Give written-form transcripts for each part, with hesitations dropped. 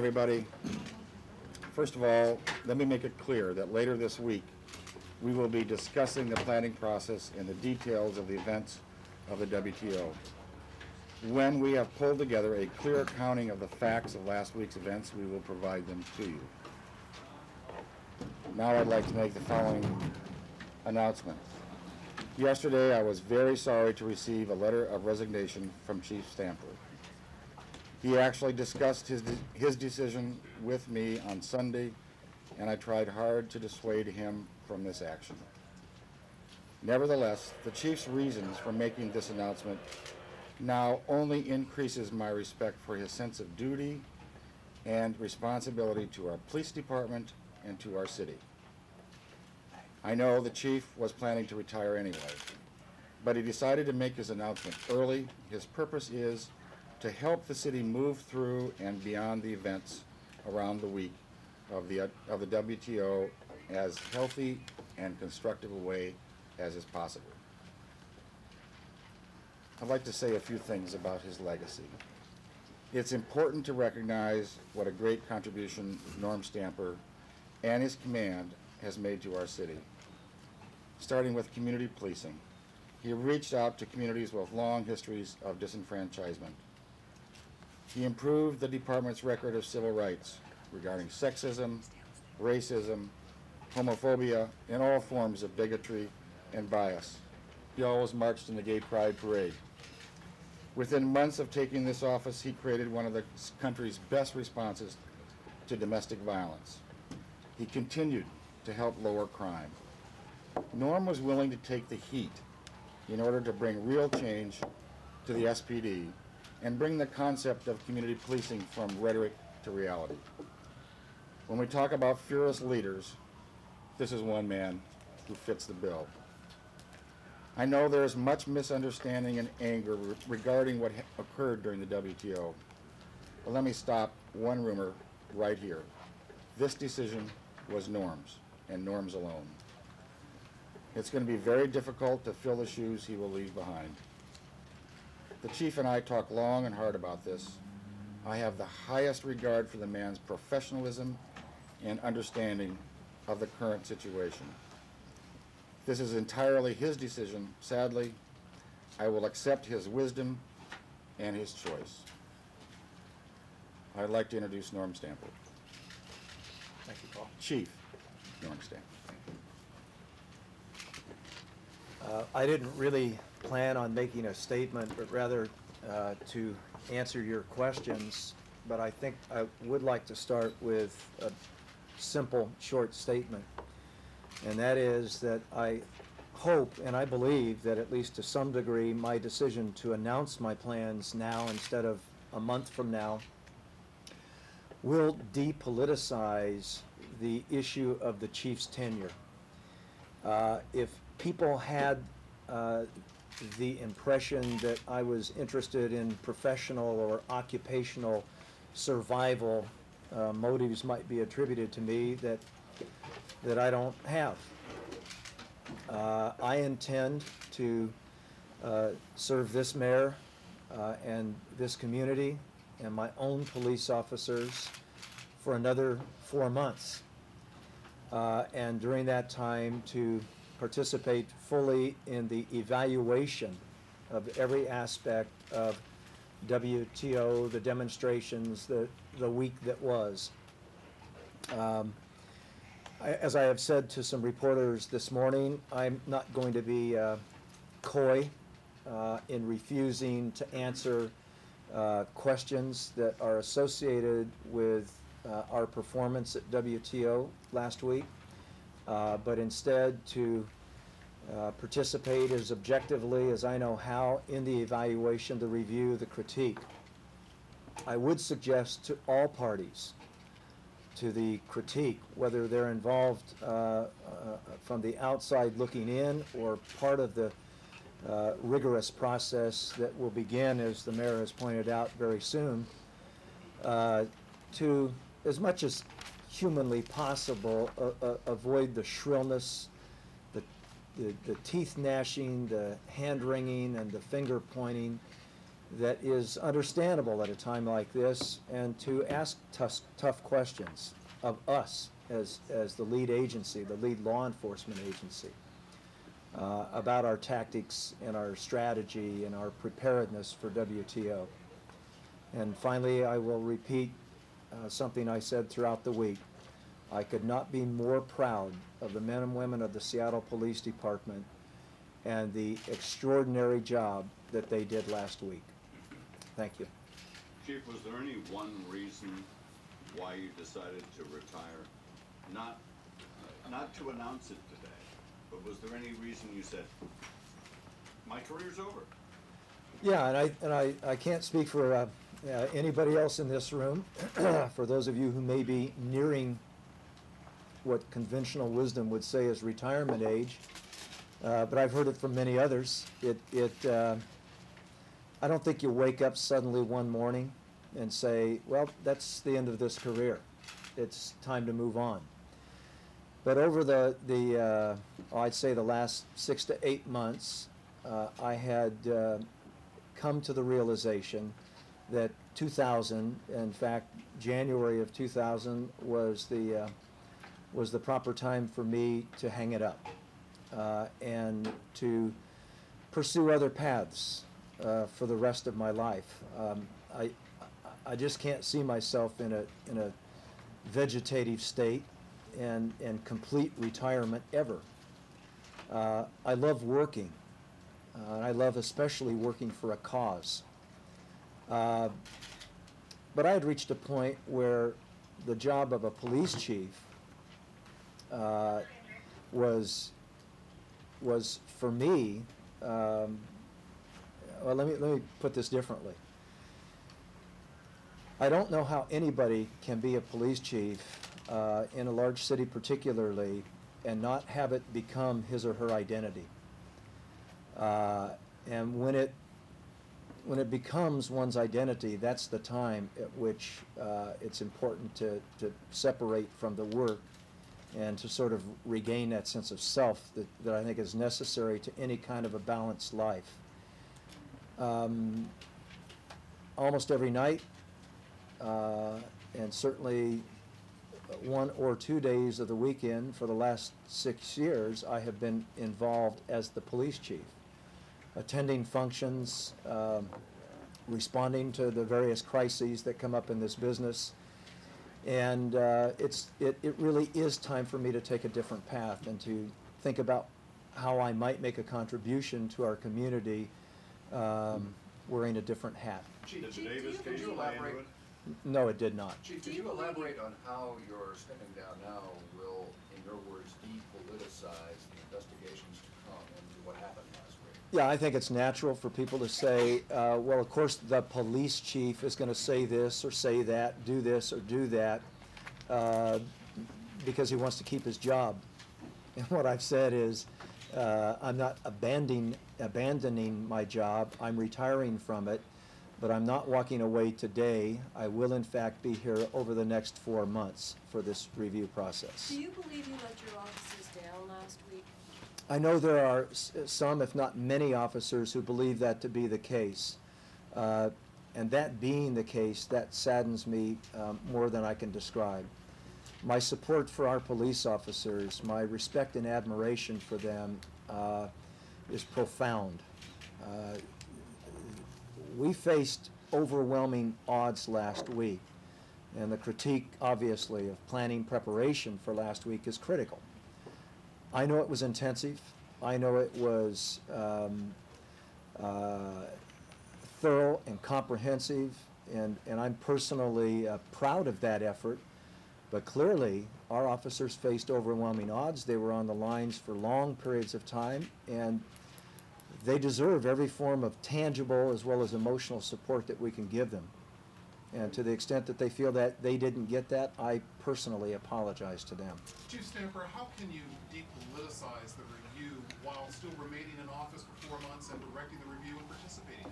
everybody. First of all, let me make it clear that later this week, we will be discussing the planning process and the details of the events of the WTO. When we have pulled together a clear accounting of the facts of last week's events, we will provide them to you. Now I'd like to make the following announcement. Yesterday, I was very sorry to receive a letter of resignation from Chief Stamper. He actually discussed his decision with me on Sunday, and I tried hard to dissuade him from this action. Nevertheless, the Chief's reasons for making this announcement now only increases my respect for his sense of duty and responsibility to our police department and to our city. I know the Chief was planning to retire anyway, but he decided to make his announcement early. His purpose is to help the city move through and beyond the events around the week of the WTO as healthy and constructive a way as is possible. I'd like to say a few things about his legacy. It's important to recognize what a great contribution Norm Stamper and his command has made to our city. Starting with community policing, he reached out to communities with long histories of disenfranchisement. He improved the department's record of civil rights regarding sexism, racism, homophobia, and all forms of bigotry and bias. He always marched in the Gay Pride Parade. Within months of taking this office, he created one of the country's best responses to domestic violence. He continued to help lower crime. Norm was willing to take the heat in order to bring real change to the SPD and bring the concept of community policing from rhetoric to reality. When we talk about fearless leaders, this is one man who fits the bill. I know there is much misunderstanding and anger regarding what occurred during the WTO, but let me stop one rumor right here. This decision was Norm's, and Norm's alone. It's going to be very difficult to fill the shoes he will leave behind. The Chief and I talked long and hard about this. I have the highest regard for the man's professionalism and understanding of the current situation. This is entirely his decision. Sadly, I will accept his wisdom and his choice. I'd like to introduce Norm Stamper. Thank you, Paul. Chief Norm Stamper. I didn't really plan on making a statement, but rather to answer your questions. But I think I would like to start with a simple, short statement. And that is that I hope and I believe that at least to some degree my decision to announce my plans now instead of a month from now will depoliticize the issue of the Chief's tenure. If people had the impression that I was interested in professional or occupational survival, motives might be attributed to me that I don't have. I intend to serve this mayor and this community and my own police officers for another 4 months. And during that time to participate fully in the evaluation of every aspect of WTO, the demonstrations, the week that was. As I have said to some reporters this morning, I'm not going to be coy in refusing to answer questions that are associated with our performance at WTO last week, but instead to participate as objectively as I know how in the evaluation, the review, the critique. I would suggest to all parties to the critique, whether they're involved from the outside looking in or part of the rigorous process that will begin, as the mayor has pointed out, very soon, to, as much as humanly possible, avoid the shrillness, the teeth gnashing, the hand wringing, and the finger pointing, that is understandable at a time like this, and to ask tough questions of us as the lead agency, the lead law enforcement agency, about our tactics and our strategy and our preparedness for WTO. And finally, I will repeat something I said throughout the week. I could not be more proud of the men and women of the Seattle Police Department and the extraordinary job that they did last week. Thank you. Chief, was there any one reason why you decided to retire? Not to announce it today, but was there any reason you said, my career's over? Yeah, and I can't speak for anybody else in this room. For those of you who may be nearing what conventional wisdom would say is retirement age, but I've heard it from many others. I don't think you wake up suddenly one morning and say, well, that's the end of this career. It's time to move on. But over I'd say the last 6 to 8 months, I had come to the realization that 2000, in fact, January of 2000 was the proper time for me to hang it up and to pursue other paths for the rest of my life. I just can't see myself in a vegetative state and complete retirement ever. I love working. I love especially working for a cause. But I had reached a point where the job of a police chief was for me. Well, let me put this differently. I don't know how anybody can be a police chief in a large city particularly and not have it become his or her identity. And when it becomes one's identity, that's the time at which it's important to separate from the work and to sort of regain that sense of self that I think is necessary to any kind of a balanced life. Almost every night, and certainly 1 or 2 days of the weekend for the last 6 years, I have been involved as the police chief, attending functions, responding to the various crises that come up in this business. And it really is time for me to take a different path and to think about how I might make a contribution to our community wearing a different hat. Did Chief, Davis could case you play into elaborate? it? No, it did not. Chief, could you elaborate on how your stepping down now will, in your words, depoliticize the investigations to come into what happened last week? Yeah, I think it's natural for people to say, well, of course, the police chief is going to say this or say that, do this or do that, because he wants to keep his job. And what I've said is, I'm not abandoning my job. I'm retiring from it, but I'm not walking away today. I will, in fact, be here over the next 4 months for this review process. Do you believe you let your officers down last week? I know there are some, if not many, officers who believe that to be the case. And that being the case, that saddens me more than I can describe. My support for our police officers, my respect and admiration for them is profound. We faced overwhelming odds last week, and the critique, obviously, of planning preparation for last week is critical. I know it was intensive. I know it was thorough and comprehensive, and I'm personally proud of that effort. But clearly, our officers faced overwhelming odds. They were on the lines for long periods of time, and they deserve every form of tangible as well as emotional support that we can give them. And to the extent that they feel that they didn't get that, I personally apologize to them. Chief Stamper, how can you depoliticize the review while still remaining in office for 4 months and directing the review and participating?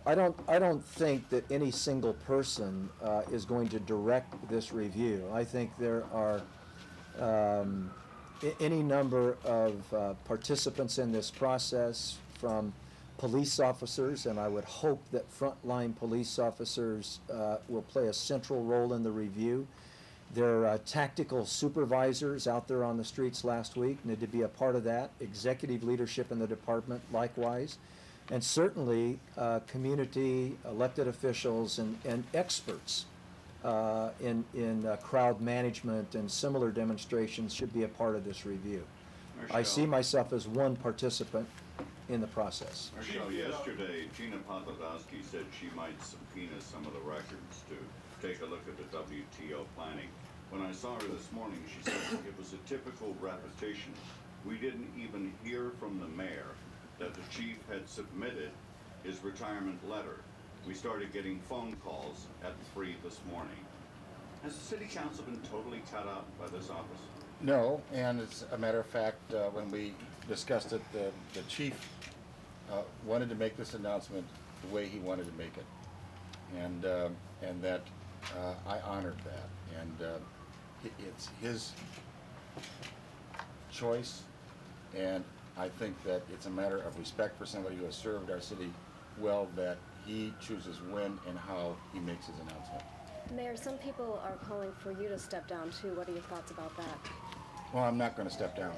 I don't think that any single person is going to direct this review. I think there are any number of participants in this process, from police officers, and I would hope that frontline police officers will play a central role in the review. Their tactical supervisors out there on the streets last week need to be a part of that. Executive leadership in the department likewise. And certainly community elected officials and experts in crowd management and similar demonstrations should be a part of this review. I see myself as one participant in the process. Marshall, yesterday, Gina Podlodowski said she might subpoena some of the records to take a look at the WTO planning. When I saw her this morning, she said it was a typical repetition. We didn't even hear from the mayor that the chief had submitted his retirement letter. We started getting phone calls at 3 this morning. Has the city council been totally cut out by this office? No, and as a matter of fact, when we discussed it, the chief wanted to make this announcement the way he wanted to make it. And that I honored that. And it's his choice, and I think that it's a matter of respect for somebody who has served our city well, that he chooses when and how he makes his announcement. Mayor, some people are calling for you to step down too. What are your thoughts about that? Well, I'm not going to step down.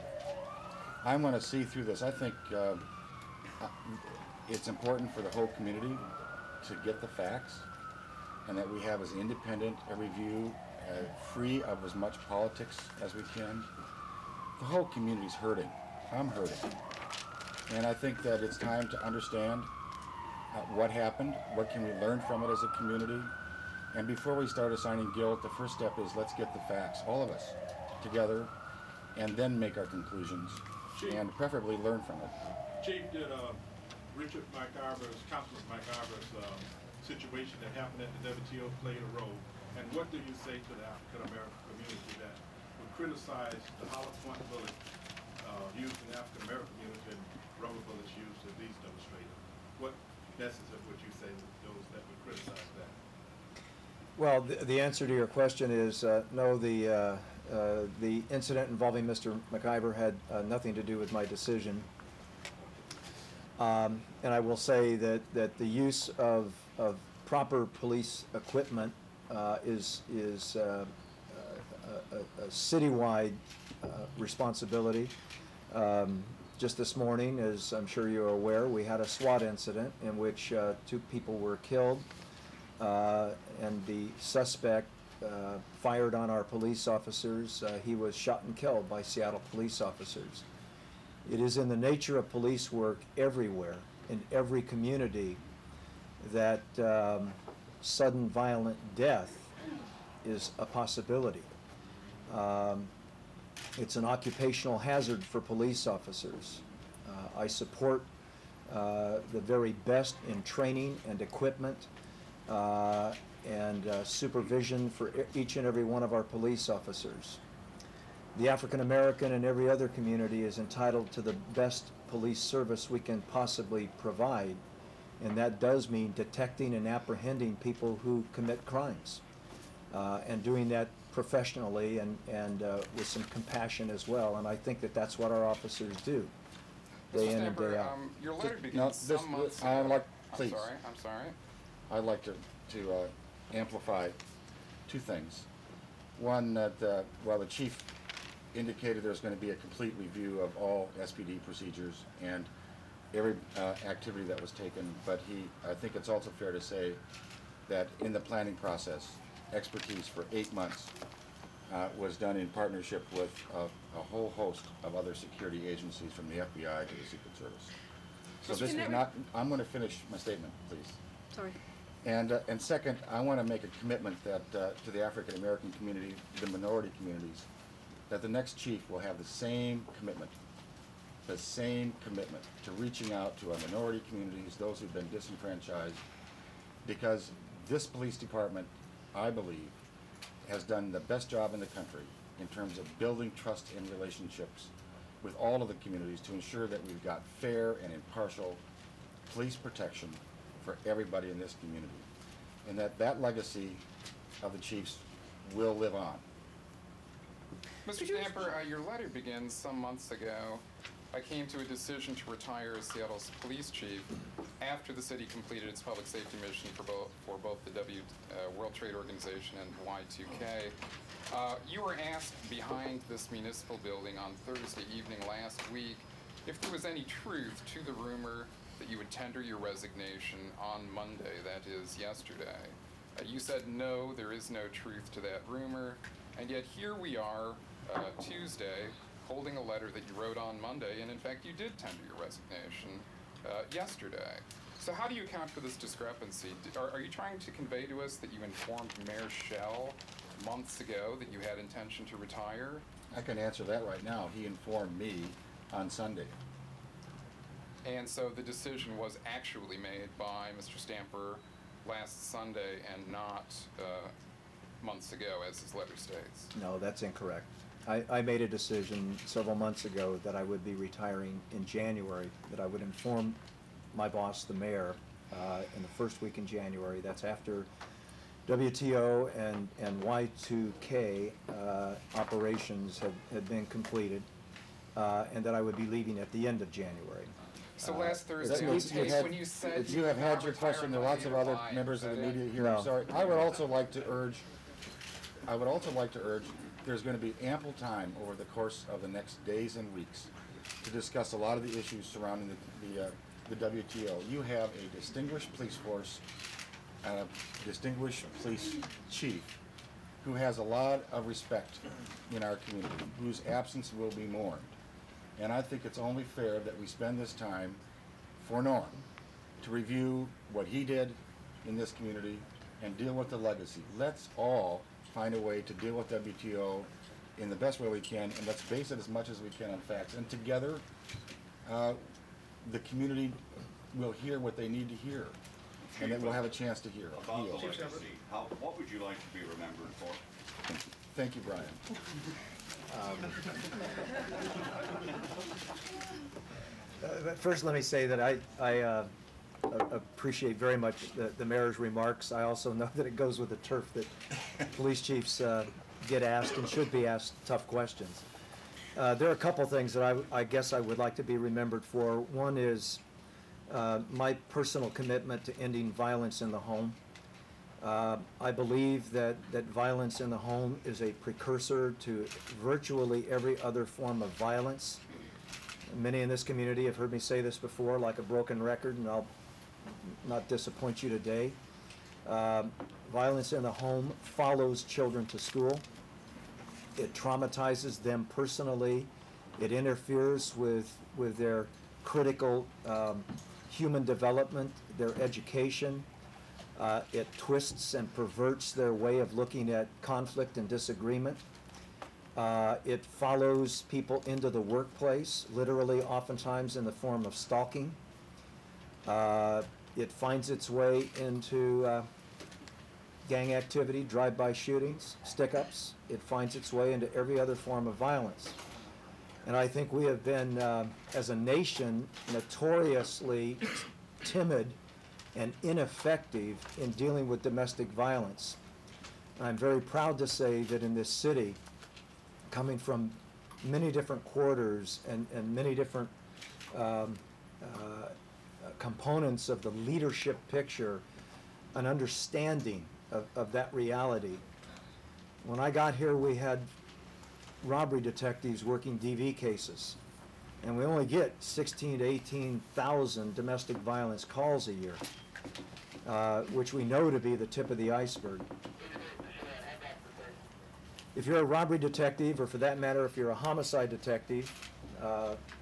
I'm going to see through this. I think it's important for the whole community to get the facts, and that we have as independent a review, free of as much politics as we can. The whole community's hurting. I'm hurting. And I think that it's time to understand what happened, what can we learn from it as a community. And before we start assigning guilt, the first step is let's get the facts, all of us, together, and then make our conclusions, and preferably learn from it. Chief, did Richard McIver's, Councilman McIver's situation that happened at the WTO play a role? And what do you say to the African-American community that would criticize the hollow point bullet used in the African-American community and rubber bullets used in these demonstrators? What message would you say to those that would criticize that? Well, the answer to your question is no. The incident involving Mr. McIver had nothing to do with my decision. And I will say that the use of proper police equipment is a citywide responsibility. Just this morning, as I'm sure you're aware, we had a SWAT incident in which 2 people were killed, and the suspect fired on our police officers. He was shot and killed by Seattle police officers. It is in the nature of police work everywhere, in every community, that sudden violent death is a possibility. It's an occupational hazard for police officers. I support the very best in training and equipment and supervision for each and every one of our police officers. The African American and every other community is entitled to the best police service we can possibly provide, and that does mean detecting and apprehending people who commit crimes, and doing that professionally and with some compassion as well. And I think that that's what our officers do, day in and day out. Your letter begins No, some months I'd ago. like, please. I'm sorry. I'd like to amplify 2 things. One, that while the chief indicated there's going to be a complete review of all SPD procedures and every activity that was taken, but I think it's also fair to say that in the planning process, expertise for 8 months was done in partnership with a whole host of other security agencies, from the FBI to the Secret Service. So this was not, I'm going to finish my statement, please. Sorry. And second, I want to make a commitment that to the African American community, the minority communities, that the next chief will have the same commitment to reaching out to our minority communities, those who've been disenfranchised, because this police department, I believe, has done the best job in the country in terms of building trust and relationships with all of the communities to ensure that we've got fair and impartial police protection for everybody in this community, and that legacy of the chiefs will live on. Mr. Stamper, your letter begins some months ago. I came to a decision to retire as Seattle's police chief after the city completed its public safety mission for both the World Trade Organization and Y2K. You were asked behind this municipal building on Thursday evening last week if there was any truth to the rumor that you would tender your resignation on Monday, that is, yesterday. You said no, there is no truth to that rumor, and yet here we are, Tuesday, holding a letter that you wrote on Monday, and in fact you did tender your resignation yesterday. So how do you account for this discrepancy? Are you trying to convey to us that you informed Mayor Schell months ago that you had intention to retire? I can answer that right now. He informed me on Sunday. And so the decision was actually made by Mr. Stamper last Sunday and not months ago, as his letter states. No, that's incorrect. I made a decision several months ago that I would be retiring in January, that I would inform my boss, the mayor, in the first week in January. That's after WTO and Y2K operations had been completed, and that I would be leaving at the end of January. So last Thursday, You on tape, have- when you said you have were had not your question. There are retiring lots of other July, members of is the that it? media here. No. I'm sorry. I would also like to urge, there's going to be ample time over the course of the next days and weeks to discuss a lot of the issues surrounding the WTO. You have a distinguished police force and a distinguished police chief who has a lot of respect in our community, whose absence will be mourned. And I think it's only fair that we spend this time for Norm to review what he did in this community and deal with the legacy. Let's all find a way to deal with WTO in the best way we can, and let's base it as much as we can on facts. And together, the community will hear what they need to hear, and then we'll have a chance to hear. About the Heal. legacy, what would you like to be remembered for? Thank you, Brian. But first, let me say that I appreciate very much the mayor's remarks. I also know that it goes with the turf that police chiefs get asked and should be asked tough questions. There are a couple things that I guess I would like to be remembered for. One is my personal commitment to ending violence in the home. I believe that violence in the home is a precursor to virtually every other form of violence. Many in this community have heard me say this before, like a broken record, and I'll not disappoint you today. Violence in the home follows children to school. It traumatizes them personally. It interferes with their critical human development, their education. It twists and perverts their way of looking at conflict and disagreement. It follows people into the workplace, literally oftentimes in the form of stalking. It finds its way into gang activity, drive-by shootings, stick-ups. It finds its way into every other form of violence. And I think we have been, as a nation, notoriously timid and ineffective in dealing with domestic violence. I'm very proud to say that in this city, coming from many different quarters and many different components of the leadership picture, an understanding of that reality. When I got here, we had robbery detectives working DV cases, and we only get 16 to 18,000 domestic violence calls a year, which we know to be the tip of the iceberg. If you're a robbery detective, or for that matter, if you're a homicide detective,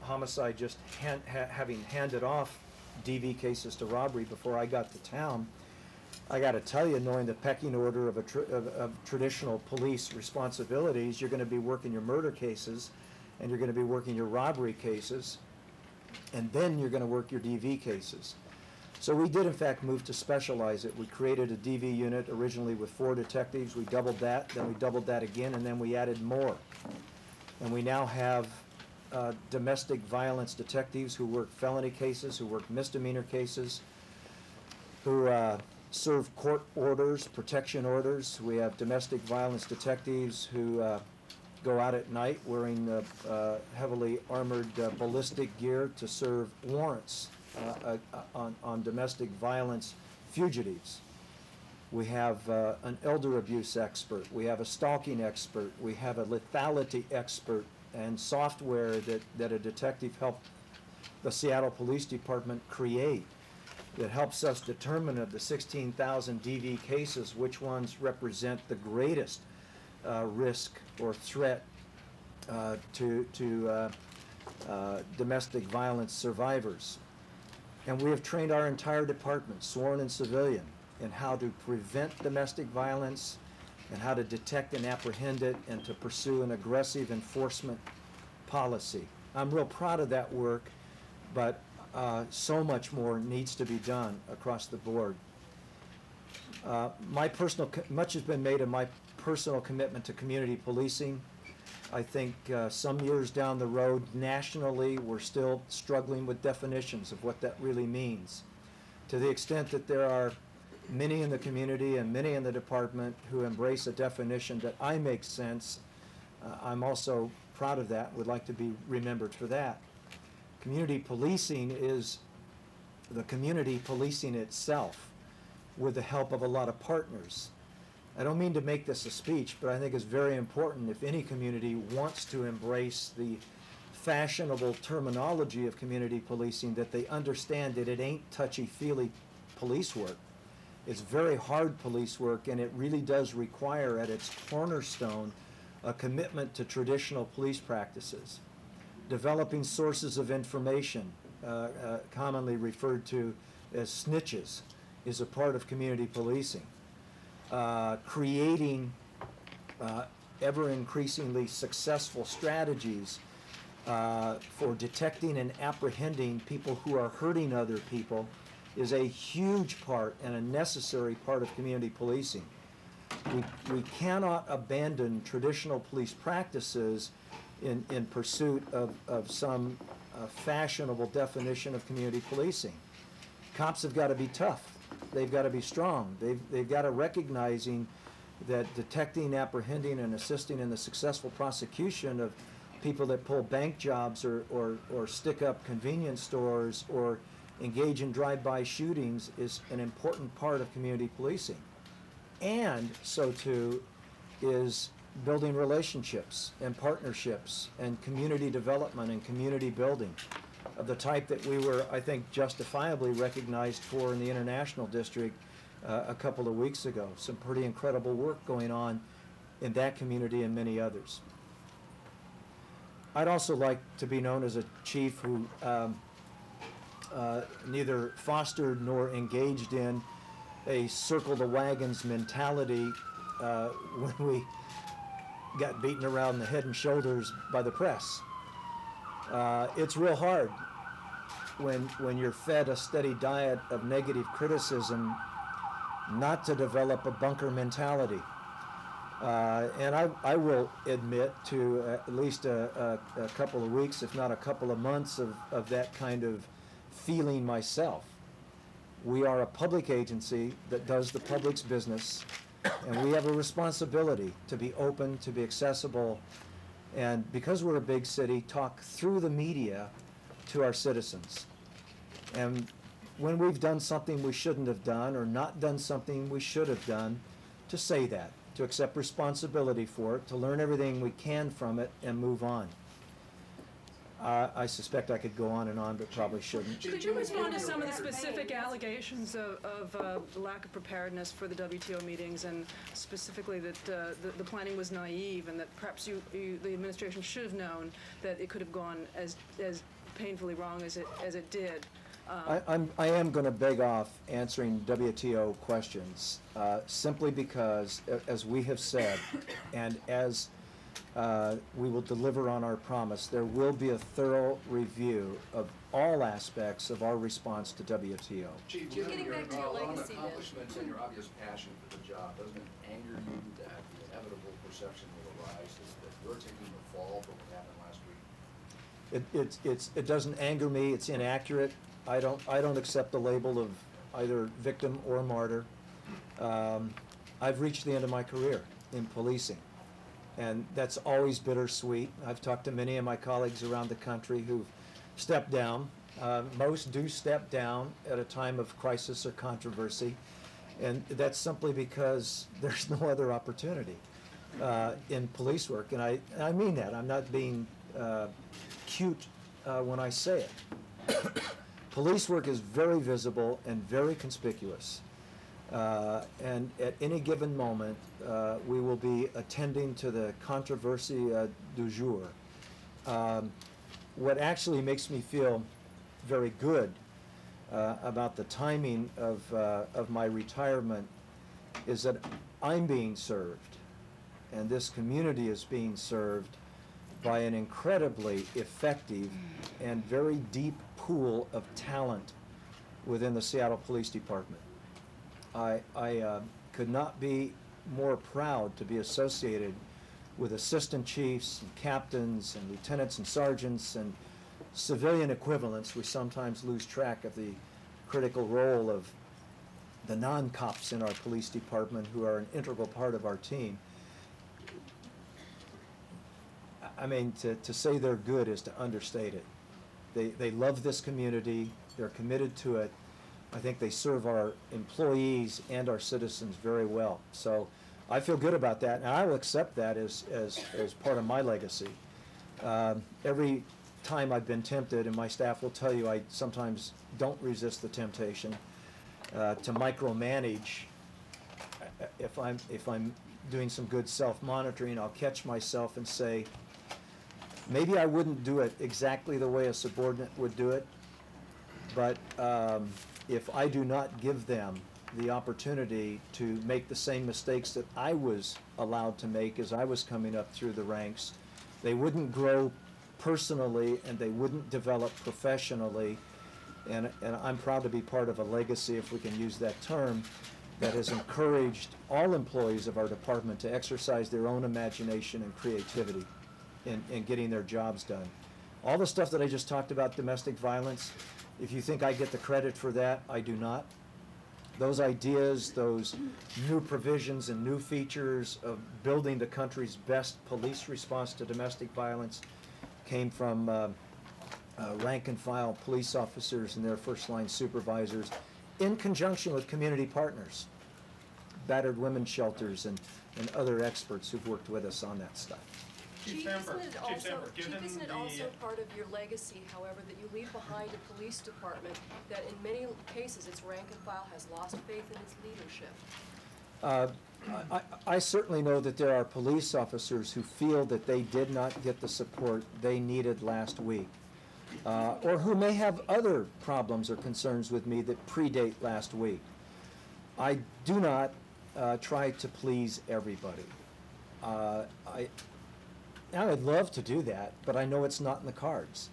homicide just having handed off DV cases to robbery before I got to town, I got to tell you, knowing the pecking order of traditional police responsibilities, you're going to be working your murder cases, and you're going to be working your robbery cases, and then you're going to work your DV cases. So we did, in fact, move to specialize it. We created a DV unit originally with 4 detectives. We doubled that, then we doubled that again, and then we added more. And we now have domestic violence detectives who work felony cases, who work misdemeanor cases, who serve court orders, protection orders. We have domestic violence detectives who go out at night wearing heavily armored ballistic gear to serve warrants on domestic violence fugitives. We have an elder abuse expert. We have a stalking expert. We have a lethality expert and software that a detective helped the Seattle Police Department create that helps us determine of the 16,000 DV cases which ones represent the greatest risk or threat to domestic violence survivors. And we have trained our entire department, sworn and civilian, in how to prevent domestic violence and how to detect and apprehend it and to pursue an aggressive enforcement policy. I'm real proud of that work, but so much more needs to be done across the board. Much has been made of my personal commitment to community policing. I think some years down the road, nationally, we're still struggling with definitions of what that really means. To the extent that there are many in the community and many in the department who embrace a definition that I make sense, I'm also proud of that, would like to be remembered for that. Community policing is the community policing itself with the help of a lot of partners. I don't mean to make this a speech, but I think it's very important if any community wants to embrace the fashionable terminology of community policing that they understand that it ain't touchy-feely police work. It's very hard police work, and it really does require at its cornerstone a commitment to traditional police practices. Developing sources of information, commonly referred to as snitches, is a part of community policing. Creating ever increasingly successful strategies for detecting and apprehending people who are hurting other people is a huge part and a necessary part of community policing. We cannot abandon traditional police practices in pursuit of some fashionable definition of community policing. Cops have got to be tough. They've got to be strong. They've got to recognizing that detecting, apprehending, and assisting in the successful prosecution of people that pull bank jobs or stick up convenience stores or engage in drive-by shootings is an important part of community policing. And so too is building relationships and partnerships and community development and community building of the type that we were, I think, justifiably recognized for in the International District a couple of weeks ago. Some pretty incredible work going on in that community and many others. I'd also like to be known as a chief who neither fostered nor engaged in a circle the wagons mentality when we got beaten around the head and shoulders by the press. It's real hard when you're fed a steady diet of negative criticism not to develop a bunker mentality. And I will admit to at least a couple of weeks, if not a couple of months of that kind of feeling myself. We are a public agency that does the public's business, and we have a responsibility to be open, to be accessible, and because we're a big city, talk through the media to our citizens. And when we've done something we shouldn't have done or not done something we should have done, to say that, to accept responsibility for it, to learn everything we can from it and move on. I suspect I could go on and on, but probably shouldn't. Could you respond to some of the specific allegations of the lack of preparedness for the WTO meetings, and specifically that the planning was naive, and that perhaps the administration should have known that it could have gone as painfully wrong as it did? I am going to beg off answering WTO questions simply because, as we have said, and as we will deliver on our promise, there will be a thorough review of all aspects of our response to WTO. Chief, Getting given your back to your long legacy then. accomplishments and your obvious passion for the job, doesn't it anger you that the inevitable perception will arise is that you're taking the fall for what happened last week? It doesn't anger me. It's inaccurate. I don't accept the label of either victim or martyr. I've reached the end of my career in policing. And that's always bittersweet. I've talked to many of my colleagues around the country who've stepped down. Most do step down at a time of crisis or controversy, and that's simply because there's no other opportunity in police work. And I mean that. I'm not being cute when I say it. Police work is very visible and very conspicuous. And at any given moment, we will be attending to the controversy du jour. What actually makes me feel very good about the timing of my retirement is that I'm being served, and this community is being served by an incredibly effective and very deep pool of talent within the Seattle Police Department. I could not be more proud to be associated with assistant chiefs and captains and lieutenants and sergeants and civilian equivalents. We sometimes lose track of the critical role of the non-cops in our police department who are an integral part of our team. I mean, to say they're good is to understate it. They love this community, they're committed to it. I think they serve our employees and our citizens very well. So I feel good about that, and I will accept that as part of my legacy. Every time I've been tempted, and my staff will tell you I sometimes don't resist the temptation to micromanage. If I'm doing some good self-monitoring, I'll catch myself and say, maybe I wouldn't do it exactly the way a subordinate would do it, but if I do not give them the opportunity to make the same mistakes that I was allowed to make as I was coming up through the ranks, they wouldn't grow personally and they wouldn't develop professionally. And I'm proud to be part of a legacy, if we can use that term, that has encouraged all employees of our department to exercise their own imagination and creativity in getting their jobs done. All the stuff that I just talked about, domestic violence, if you think I get the credit for that, I do not. Those ideas, those new provisions and new features of building the country's best police response to domestic violence came from rank and file police officers and their first line supervisors in conjunction with community partners, battered women's shelters and other experts who've worked with us on that stuff. Chief, isn't it also part of your legacy, however, that you leave behind a police department that in many cases its rank and file has lost faith in its leadership? I certainly know that there are police officers who feel that they did not get the support they needed last week, or who may have other problems or concerns with me that predate last week. I do not try to please everybody. I would love to do that, but I know it's not in the cards.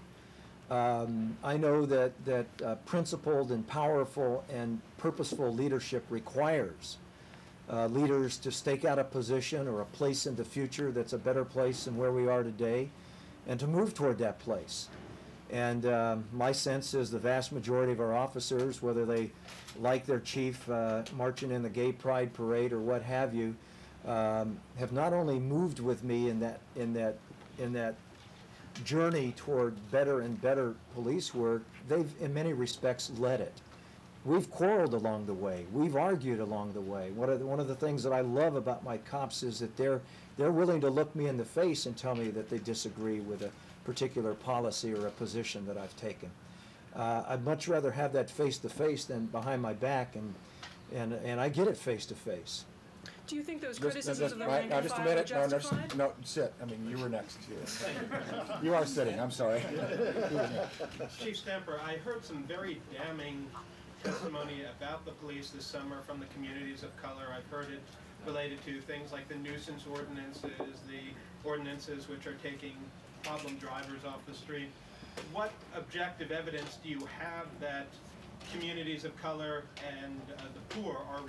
I know that principled and powerful and purposeful leadership requires leaders to stake out a position or a place in the future that's a better place than where we are today, and to move toward that place. And my sense is the vast majority of our officers, whether they like their chief marching in the gay pride parade or what have you, have not only moved with me in that journey toward better and better police work, they've in many respects led it. We've quarreled along the way. We've argued along the way. One of the things that I love about my cops is that they're willing to look me in the face and tell me that they disagree with a particular policy or a position that I've taken. I'd much rather have that face to face than behind my back, and I get it face to face. Do you think those criticisms of the rank Now, and just a file minute. are justified? No, sit. I mean, you were next. You are sitting. I'm sorry. Chief Stamper, I heard some very damning testimony about the police this summer from the communities of color. I've heard it related to things like the nuisance ordinances, the ordinances which are taking problem drivers off the street. What objective evidence do you have that communities of color and the poor are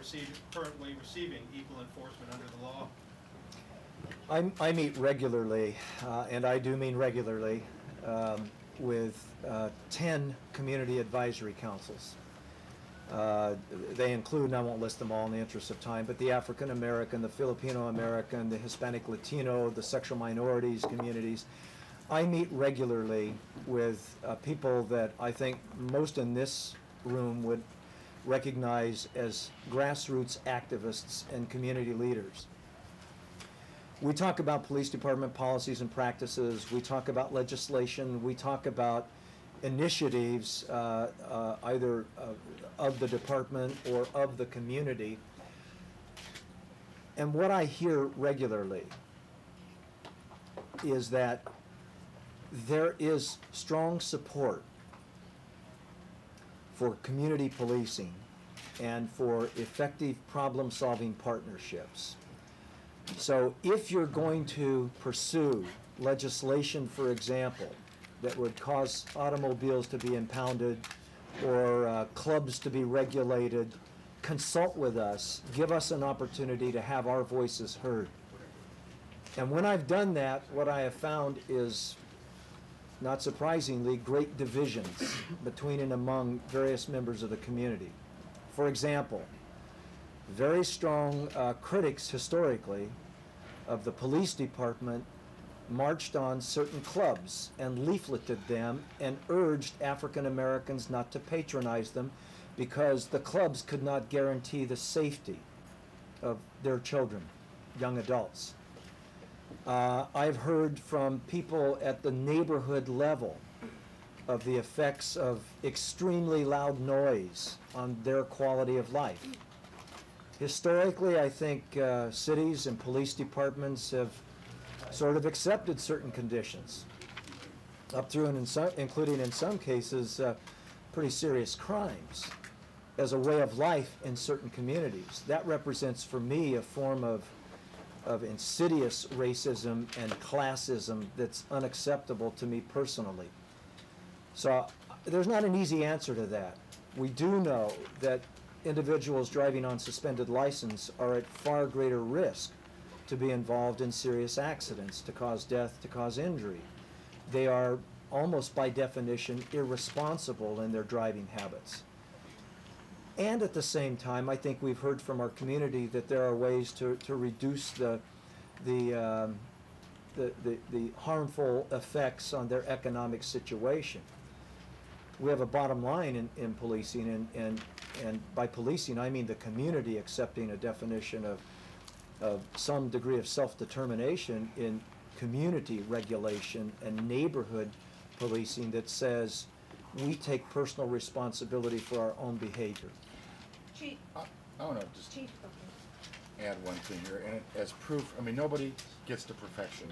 currently receiving equal enforcement under the law? I meet regularly, and I do mean regularly, with 10 community advisory councils. They include, and I won't list them all in the interest of time, but the African American, the Filipino American, the Hispanic Latino, the sexual minorities communities. I meet regularly with people that I think most in this room would recognize as grassroots activists and community leaders. We talk about police department policies and practices. We talk about legislation. We talk about initiatives, either of the department or of the community. And what I hear regularly is that there is strong support for community policing and for effective problem-solving partnerships. So if you're going to pursue legislation, for example, that would cause automobiles to be impounded or clubs to be regulated, consult with us, give us an opportunity to have our voices heard. And when I've done that, what I have found is, not surprisingly, great divisions between and among various members of the community. For example, very strong critics historically of the police department marched on certain clubs and leafleted them and urged African Americans not to patronize them because the clubs could not guarantee the safety of their children, young adults. I've heard from people at the neighborhood level of the effects of extremely loud noise on their quality of life. Historically, I think cities and police departments have sort of accepted certain conditions, up through and including in some cases pretty serious crimes, as a way of life in certain communities. That represents for me a form of insidious racism and classism that's unacceptable to me personally. So there's not an easy answer to that. We do know that individuals driving on suspended license are at far greater risk to be involved in serious accidents, to cause death, to cause injury. They are almost by definition irresponsible in their driving habits. And at the same time, I think we've heard from our community that there are ways to reduce the harmful effects on their economic situation. We have a bottom line in policing, and by policing I mean the community accepting a definition of some degree of self-determination in community regulation and neighborhood policing that says we take personal responsibility for our own behavior. Chief. I want to just Chief, okay. add one thing here, and as proof, I mean, nobody gets to perfection,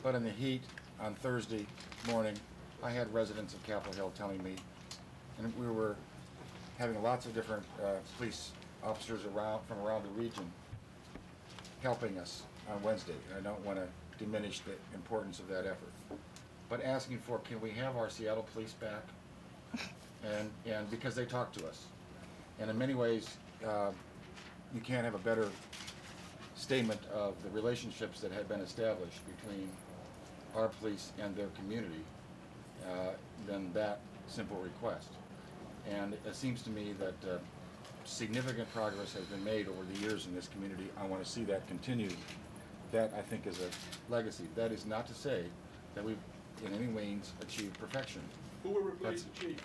but in the heat on Thursday morning, I had residents of Capitol Hill telling me, and we were having lots of different police officers from around the region helping us on Wednesday, and I don't want to diminish the importance of that effort, but asking for, can we have our Seattle police back? And because they talk to us. And in many ways, you can't have a better statement of the relationships that have been established between our police and their community than that simple request. And it seems to me that significant progress has been made over the years in this community. I want to see that continue. That, I think, is a legacy. That is not to say that we've in any means achieved perfection. Who will replace the chief?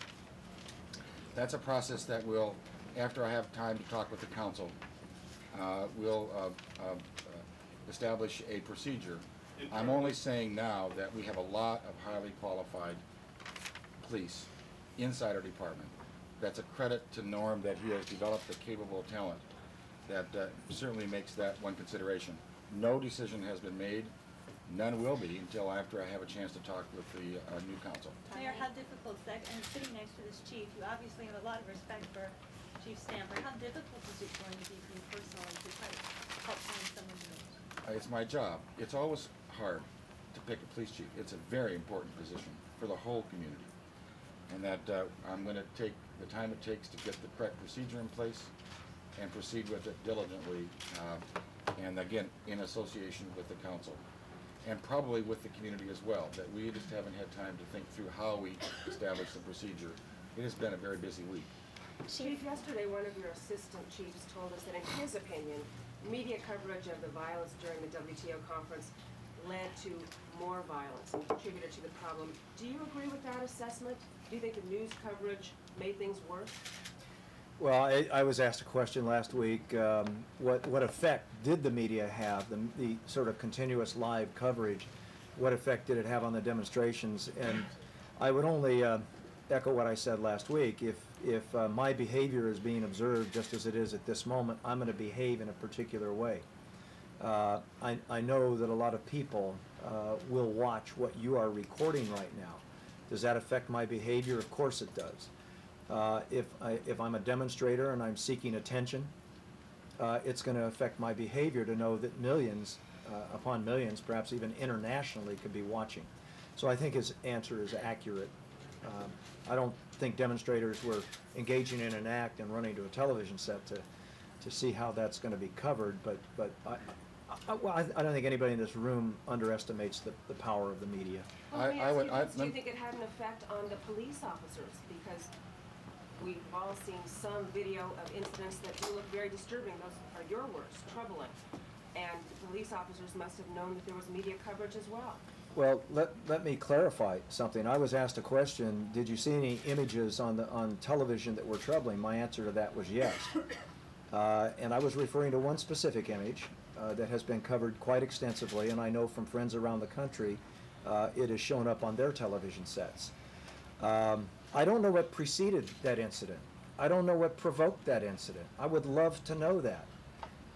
That's a process that will, after I have time to talk with the council, we'll establish a procedure. I'm only saying now that we have a lot of highly qualified police inside our department. That's a credit to Norm that he has developed a capable talent that certainly makes that one consideration. No decision has been made. None will be until after I have a chance to talk with the new council. Mayor, how difficult is that, and sitting next to this chief, you obviously have a lot of respect for Chief Stamper, how difficult is it going to be for you personally to try to help find someone new? It's my job. It's always hard to pick a police chief. It's a very important position for the whole community. And that I'm going to take the time it takes to get the correct procedure in place and proceed with it diligently, and again, in association with the council. And probably with the community as well, that we just haven't had time to think through how we establish the procedure. It has been a very busy week. Chief, yesterday one of your assistant chiefs told us that in his opinion, media coverage of the violence during the WTO conference led to more violence and contributed to the problem. Do you agree with that assessment? Do you think the news coverage made things worse? Well, I was asked a question last week, what effect did the media have, the sort of continuous live coverage, what effect did it have on the demonstrations? And I would only echo what I said last week. If my behavior is being observed just as it is at this moment, I'm going to behave in a particular way. I know that a lot of people will watch what you are recording right now. Does that affect my behavior? Of course it does. If I'm a demonstrator and I'm seeking attention, it's going to affect my behavior to know that millions upon millions, perhaps even internationally, could be watching. So I think his answer is accurate. I don't think demonstrators were engaging in an act and running to a television set to see how that's going to be covered, but I don't think anybody in this room underestimates the power of the media. Well, let me ask you this. Do you think it had an effect on the police officers? Because we've all seen some video of incidents that do look very disturbing. Those are your words, troubling. And the police officers must have known that there was media coverage as well. Well, let me clarify something. I was asked a question, did you see any images on television that were troubling? My answer to that was yes. And I was referring to one specific image that has been covered quite extensively, and I know from friends around the country it has shown up on their television sets. I don't know what preceded that incident. I don't know what provoked that incident. I would love to know that.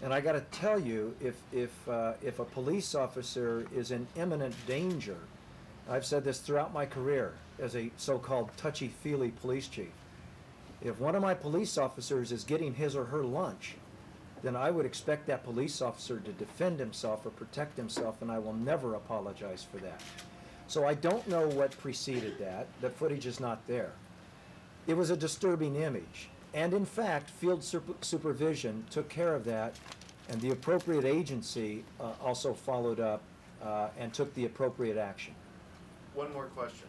And I got to tell you, if a police officer is in imminent danger, I've said this throughout my career as a so-called touchy-feely police chief. If one of my police officers is getting his or her lunch, then I would expect that police officer to defend himself or protect himself, and I will never apologize for that. So I don't know what preceded that. The footage is not there. It was a disturbing image. And in fact, field supervision took care of that, and the appropriate agency also followed up and took the appropriate action. One more question.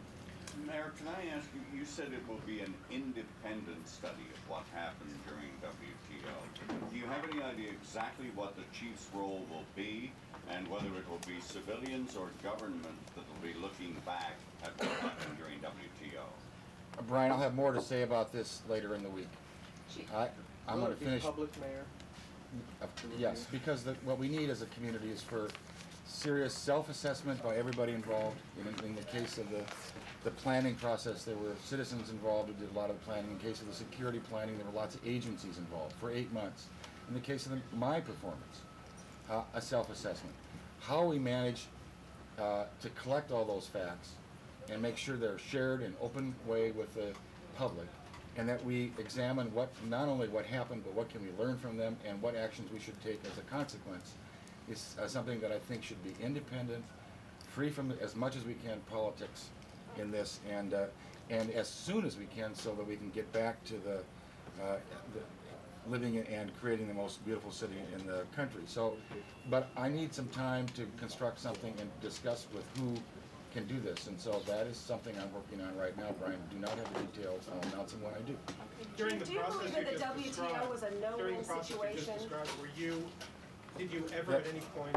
Mayor, can I ask you, you said it will be an independent study of what happened during WTO. Do you have any idea exactly what the chief's role will be, and whether it will be civilians or government that will be looking back at what happened during WTO? Brian, I'll have more to say about this later in the week. I'm going to finish. Public, Mayor? Yes, because what we need as a community is for serious self-assessment by everybody involved. In the case of the planning process, there were citizens involved who did a lot of the planning. In the case of the security planning, there were lots of agencies involved for 8 months. In the case of my performance, a self-assessment. How we manage to collect all those facts and make sure they're shared in an open way with the public, and that we examine not only what happened, but what can we learn from them and what actions we should take as a consequence is something that I think should be independent, free from as much as we can politics in this, and as soon as we can, so that we can get back to the living and creating the most beautiful city in the country. So, but I need some time to construct something and discuss with who can do this, and so that is something I'm working on right now, Brian. Do not have the details. I'll announce them when I do. During the Do you process believe that you the just WTO described, was a during no-win the process you situation? just described, did you ever at any point?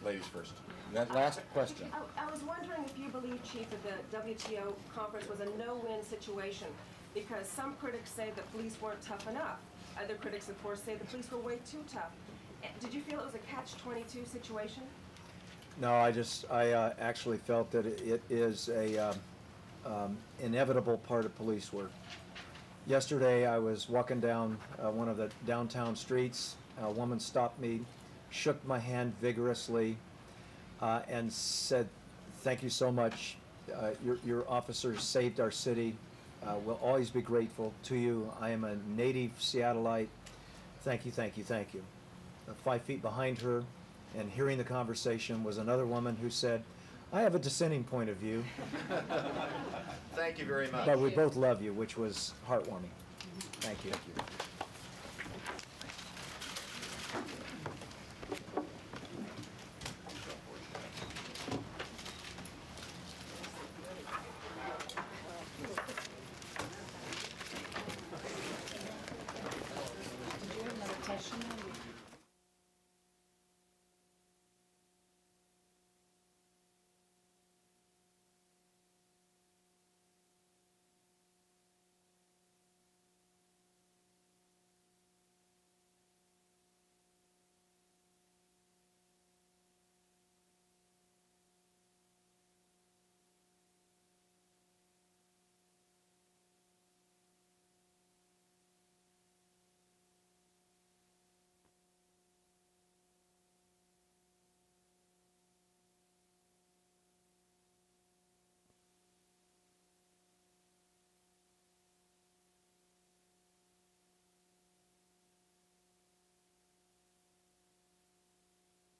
Ladies first. That last question. I was wondering if you believe, Chief, that the WTO conference was a no-win situation, because some critics say the police weren't tough enough. Other critics, of course, say the police were way too tough. Did you feel it was a catch-22 situation? No, I actually felt that it is a inevitable part of police work. Yesterday, I was walking down one of the downtown streets. A woman stopped me, shook my hand vigorously, and said, "Thank you so much. Your officers saved our city. We'll always be grateful to you. I am a native Seattleite. Thank you, thank you, thank you." 5 feet behind her, and hearing the conversation, was another woman who said, "I have a dissenting point of view." Thank you very much. But we both love you, which was heartwarming. Thank you. Thank you.